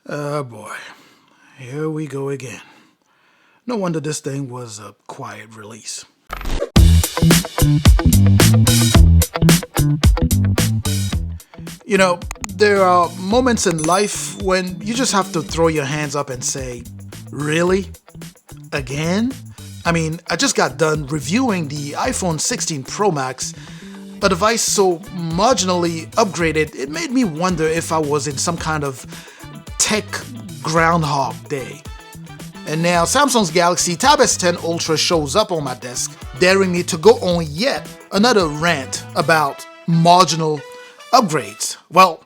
Oh boy, here we go again. No wonder this thing was a quiet release. You know, there are moments in life when you just have to throw your hands up and say, really? Again? I mean, I just got done reviewing the iPhone 16 Pro Max, a device so marginally upgraded, it made me wonder if I was in some kind of tech Groundhog Day. And now Samsung's Galaxy Tab S10 Ultra shows up on my desk, daring me to go on yet another rant about marginal upgrades. Well,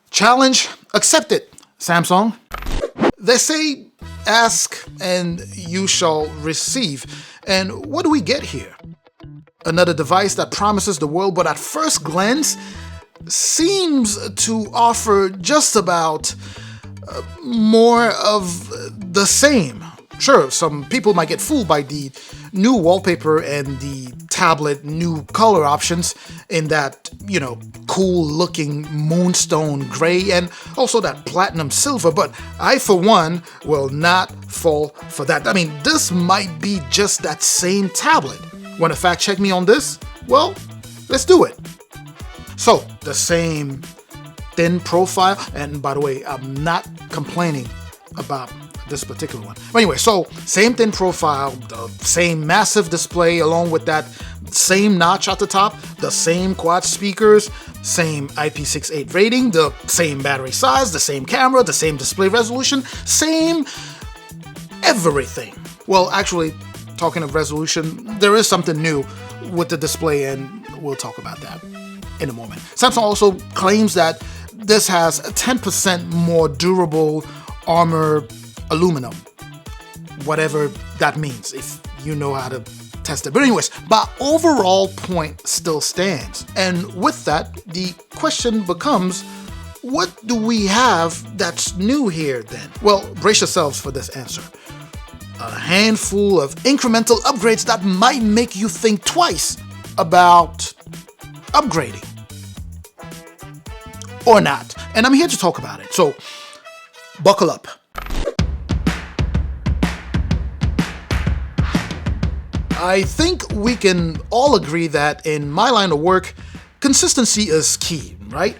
challenge accepted, Samsung. They say, ask and you shall receive. And what do we get here? Another device that promises the world, but at first glance seems to offer just about more of the same. Sure, some people might get fooled by the new wallpaper and the tablet new color options in that, cool looking moonstone gray and also that platinum silver, but I for one will not fall for that. I mean, this might be just that same tablet. Want to fact check me on this? Well, let's do it. So, the same thin profile, and by the way, I'm not complaining about this particular one. But anyway, so same thin profile, the same massive display along with that same notch at the top, the same quad speakers, same IP68 rating, the same battery size, the same camera, the same display resolution, same everything. Well, actually, talking of resolution, there is something new with the display, and we'll talk about that in a moment. Samsung also claims that this has 10% more durable armor aluminum, whatever that means, if you know how to test it. But anyways, my overall point still stands. And with that, the question becomes, what do we have that's new here then? Well, brace yourselves for this answer. A handful of incremental upgrades that might make you think twice about upgrading. Or not. And I'm here to talk about it. So, buckle up. I think we can all agree that in my line of work, consistency is key, right?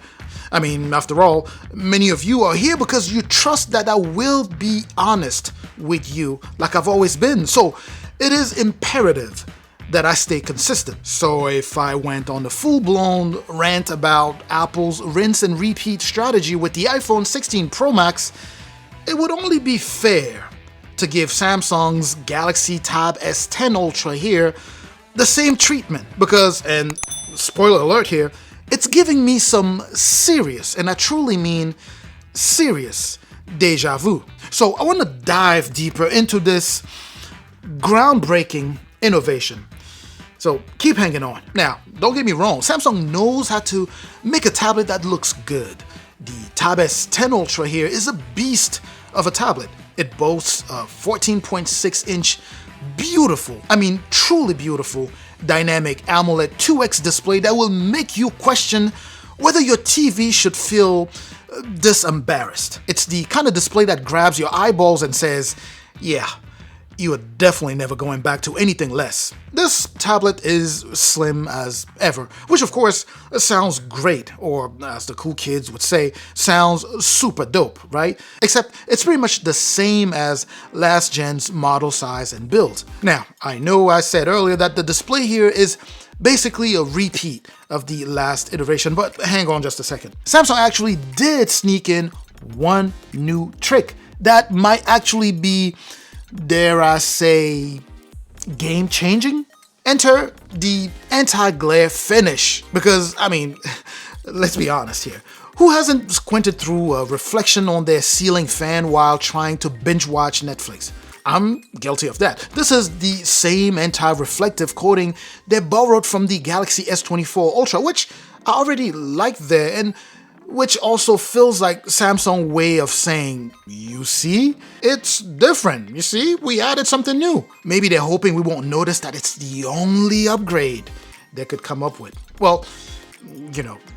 I mean, after all, many of you are here because you trust that I will be honest with you like I've always been. So it is imperative that I stay consistent. So if I went on a full-blown rant about Apple's rinse and repeat strategy with the iPhone 16 Pro Max, it would only be fair to give Samsung's Galaxy Tab S10 Ultra here the same treatment because, and spoiler alert here, it's giving me some serious, and I truly mean serious, deja vu. So I want to dive deeper into this groundbreaking innovation. So keep hanging on. Now, don't get me wrong, Samsung knows how to make a tablet that looks good. The Tab S10 Ultra here is a beast of a tablet. It boasts a 14.6-inch beautiful, truly beautiful, dynamic AMOLED 2X display that will make you question whether your TV should feel this embarrassed. It's the kind of display that grabs your eyeballs and says, yeah, you are definitely never going back to anything less. This tablet is slim as ever, which of course sounds great, or as the cool kids would say, sounds super dope, right? Except it's pretty much the same as last gen's model size and build. Now, I know I said earlier that the display here is basically a repeat of the last iteration, but hang on just a second. Samsung actually did sneak in one new trick that might actually be, dare I say, game-changing? Enter the anti-glare finish. Because, let's be honest here. Who hasn't squinted through a reflection on their ceiling fan while trying to binge-watch Netflix? I'm guilty of that. This is the same anti-reflective coating they borrowed from the Galaxy S24 Ultra, which I already liked there, and which also feels like Samsung's way of saying, you see, it's different. You see, we added something new. Maybe they're hoping we won't notice that it's the only upgrade they could come up with. Well,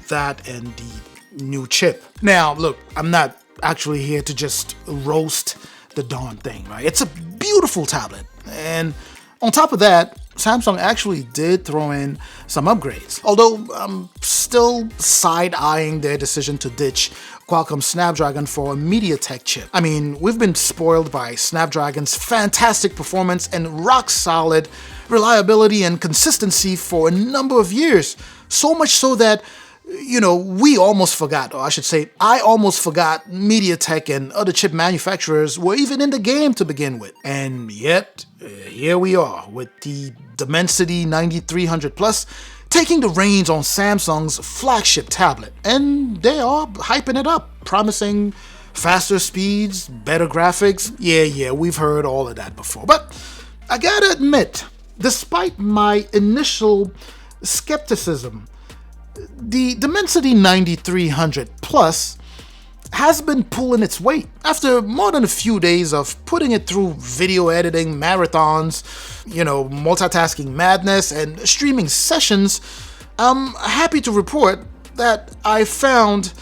that and the new chip. Now, look, I'm not actually here to just roast the darn thing, right? It's a beautiful tablet. And on top of that, Samsung actually did throw in some upgrades. Although I'm still side-eyeing their decision to ditch Qualcomm Snapdragon for a MediaTek chip. I mean, we've been spoiled by Snapdragon's fantastic performance and rock-solid reliability and consistency for a number of years. So much so that, we almost forgot, or I should say, I almost forgot MediaTek and other chip manufacturers were even in the game to begin with. And yet, here we are with the Dimensity 9300 Plus taking the reins on Samsung's flagship tablet. And they are hyping it up, promising faster speeds, better graphics. Yeah, we've heard all of that before. But I gotta admit, despite my initial skepticism, the Dimensity 9300 Plus has been pulling its weight. After more than a few days of putting it through video editing marathons, multitasking madness, and streaming sessions, I'm happy to report that I found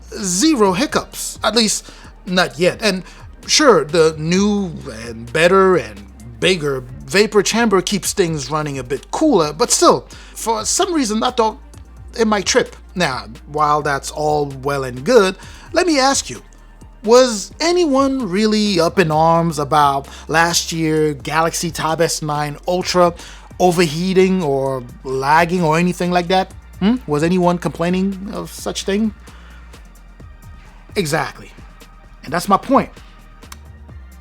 zero hiccups, at least not yet. And sure, the new and better and bigger vapor chamber keeps things running a bit cooler, but still, for some reason I thought it might trip. Now, while that's all well and good, let me ask you, was anyone really up in arms about last year Galaxy Tab S9 Ultra overheating or lagging or anything like that? Was anyone complaining of such thing? Exactly. And that's my point.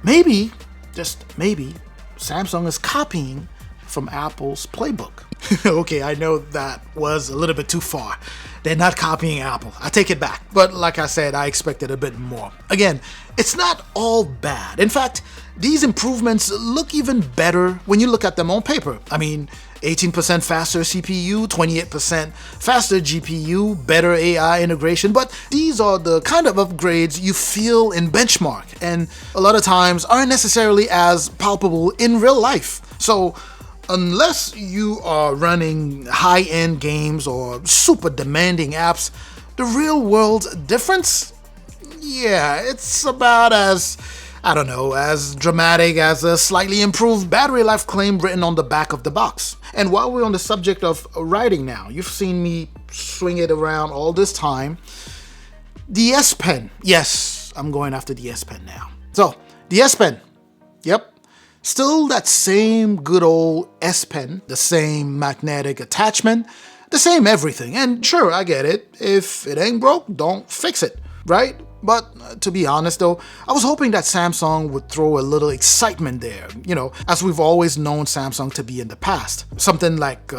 Maybe, just maybe, Samsung is copying from Apple's playbook. Okay, I know that was a little bit too far. They're not copying Apple. I take it back. But like I said, I expected a bit more. Again, it's not all bad. In fact, these improvements look even better when you look at them on paper. I mean, 18% faster CPU, 28% faster GPU, better AI integration, but these are the kind of upgrades you feel in benchmark and a lot of times aren't necessarily as palpable in real life. So unless you are running high-end games or super demanding apps, the real-world difference? Yeah, it's about as dramatic as a slightly improved battery life claim written on the back of the box. And while we're on the subject of writing now, you've seen me swing it around all this time. The S Pen. Yes, I'm going after the S Pen now. So, the S Pen. Yep. Still that same good old S Pen, the same magnetic attachment, the same everything. And sure, I get it. If it ain't broke, don't fix it, right? But to be honest though, I was hoping that Samsung would throw a little excitement there, as we've always known Samsung to be in the past. Something like,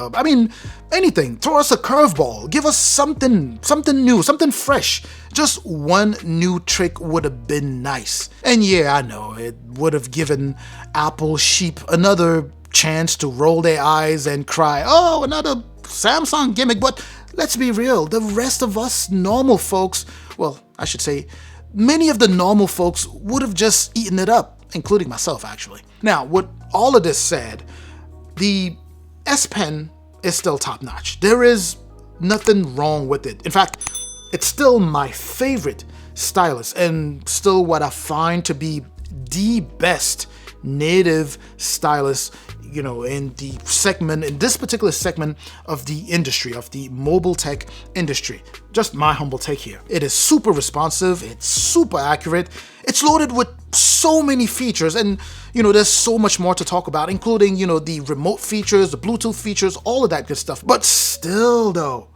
anything. Throw us a curveball. Give us something new, something fresh. Just one new trick would have been nice. And yeah, I know, it would have given Apple sheep another chance to roll their eyes and cry, oh, another Samsung gimmick. But let's be real, the rest of us normal folks, well, I should say, many of the normal folks would have just eaten it up, including myself, actually. Now, with all of this said, the S Pen is still top-notch. There is nothing wrong with it. In fact, it's still my favorite stylus and still what I find to be the best native stylus, in this particular segment of the industry, of the mobile tech industry. Just my humble take here. It is super responsive, it's super accurate, it's loaded with so many features, and there's so much more to talk about, including, the remote features, the Bluetooth features, all of that good stuff. But still though,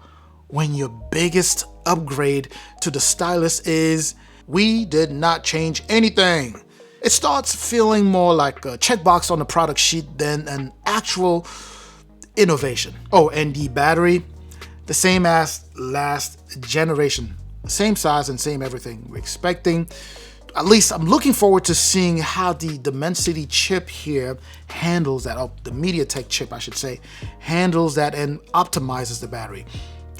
when your biggest upgrade to the stylus is, we did not change anything. It starts feeling more like a checkbox on the product sheet than an actual innovation. Oh, and the battery, the same as last generation. Same size and same everything. We're expecting, at least I'm looking forward to seeing how the Dimensity chip here handles that, the MediaTek chip I should say, handles that and optimizes the battery.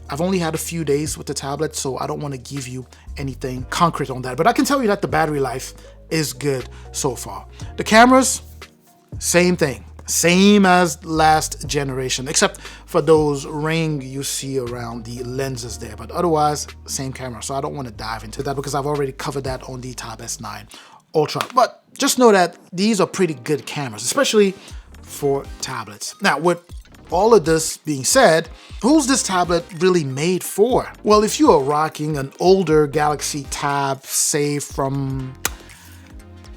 I've only had a few days with the tablet, so I don't want to give you anything concrete on that, but I can tell you that the battery life is good so far. The cameras, same thing. Same as last generation, except for those ring you see around the lenses there. But otherwise, same camera. So I don't want to dive into that because I've already covered that on the Tab S9 Ultra. But just know that these are pretty good cameras, especially for tablets. Now, with all of this being said, who's this tablet really made for? Well, if you are rocking an older Galaxy Tab, say from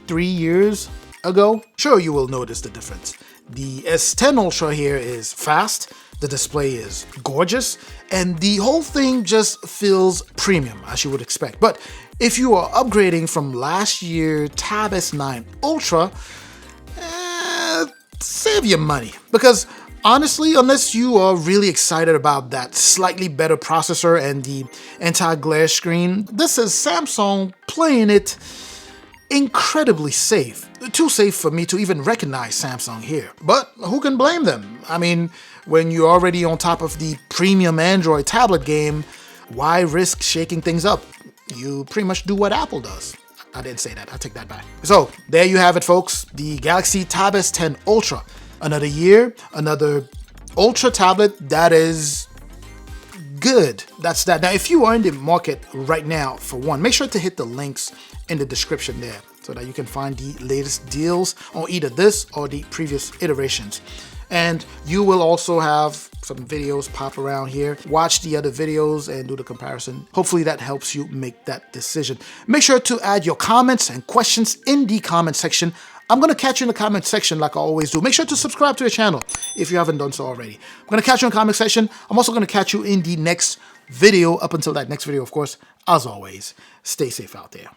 3 years ago, sure, you will notice the difference. The S10 Ultra here is fast, the display is gorgeous, and the whole thing just feels premium, as you would expect. But if you are upgrading from last year's Tab S9 Ultra, save your money. Because honestly, unless you are really excited about that slightly better processor and the anti-glare screen, this is Samsung playing it incredibly safe. Too safe for me to even recognize Samsung here. But who can blame them? I mean, when you're already on top of the premium Android tablet game, why risk shaking things up? You pretty much do what Apple does. I didn't say that, I take that back. So there you have it, folks. The Galaxy Tab S10 Ultra. Another year, another Ultra tablet that is good. That's that. Now, if you are in the market right now for one, make sure to hit the links in the description there so that you can find the latest deals on either this or the previous iterations. And you will also have some videos pop around here. Watch the other videos and do the comparison. Hopefully that helps you make that decision. Make sure to add your comments and questions in the comment section. I'm gonna catch you in the comment section like I always do. Make sure to subscribe to the channel if you haven't done so already. I'm gonna catch you in the comment section. I'm also gonna catch you in the next video. Up until that next video, of course, as always, stay safe out there.